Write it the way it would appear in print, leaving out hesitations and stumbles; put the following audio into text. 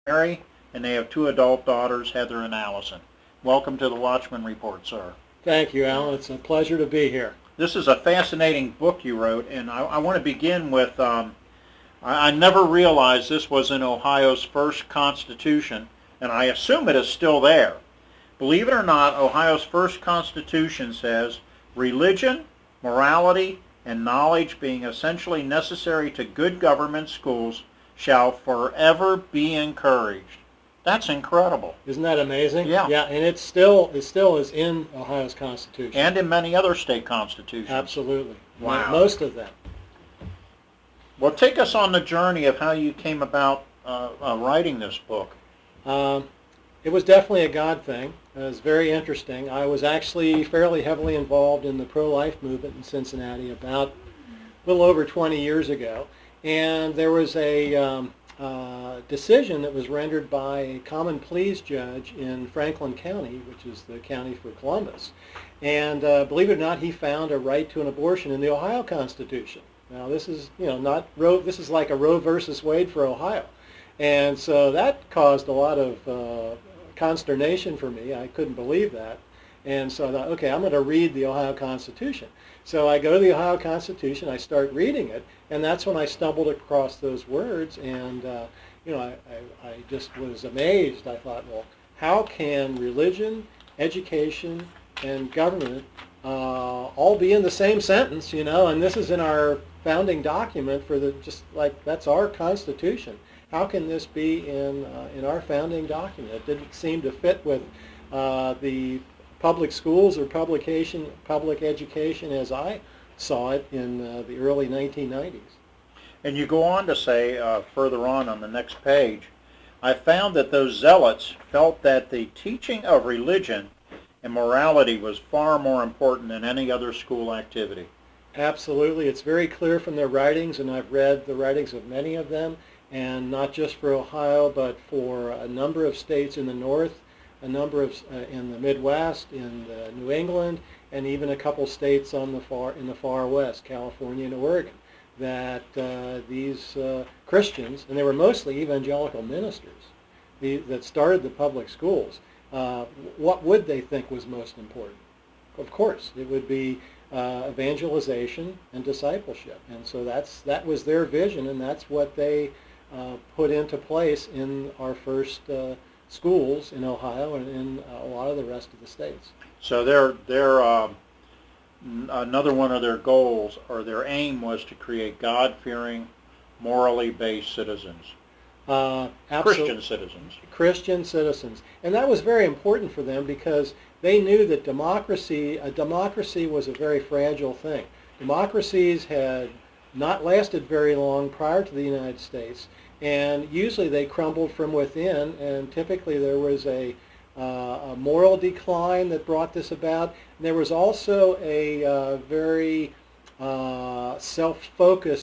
Mary, and they have two adult daughters, Heather and Allison. Welcome to the Watchman Report, sir. Thank you, Alan. It's a pleasure to be here. This is a fascinating book you wrote, and I want to begin with, I never realized this was in Ohio's first constitution, and I assume it is still there. Believe it or not, Ohio's first constitution says, religion, morality, and knowledge being essentially necessary to good government schools shall forever be encouraged. That's incredible. Isn't that amazing? Yeah. Yeah, and it still is in Ohio's Constitution. And in many other state constitutions. Absolutely. Wow. Most of them. Well, take us on the journey of how you came about writing this book. It was definitely a God thing. It was very interesting. I was actually fairly heavily involved in the pro-life movement in Cincinnati about a little over 20 years ago. And there was a decision that was rendered by a common pleas judge in Franklin County, which is the county for Columbus. And believe it or not, he found a right to an abortion in the Ohio Constitution. Now this is, not Roe. This is like a Roe versus Wade for Ohio, and so that caused a lot of consternation for me. I couldn't believe that, and so I thought, okay, I'm going to read the Ohio Constitution. So I go to the Ohio Constitution, I start reading it, and that's when I stumbled across those words, and I just was amazed. I thought, well, how can religion, education, and government all be in the same sentence, and this is in our founding document that's our Constitution. How can this be in our founding document? It didn't seem to fit with the public schools or public education as I saw it in the early 1990s. And you go on to say further on the next page, I found that those zealots felt that the teaching of religion and morality was far more important than any other school activity. Absolutely. It's very clear from their writings, and I've read the writings of many of them, and not just for Ohio, but for a number of states in the North, a number of in the Midwest, in New England, and even a couple states in the far West, California and Oregon, that these Christians, and they were mostly evangelical ministers, that started the public schools. What would they think was most important? Of course, it would be evangelization and discipleship, and so that was their vision, and that's what they put into place in our first schools in Ohio and in a lot of the rest of the states. So another one of their goals or their aim was to create God-fearing, morally based citizens. Christian citizens. Christian citizens. And that was very important for them because they knew that democracy was a very fragile thing. Democracies had not lasted very long prior to the United States, and usually they crumbled from within, and typically there was a moral decline that brought this about. And there was also a very self-focused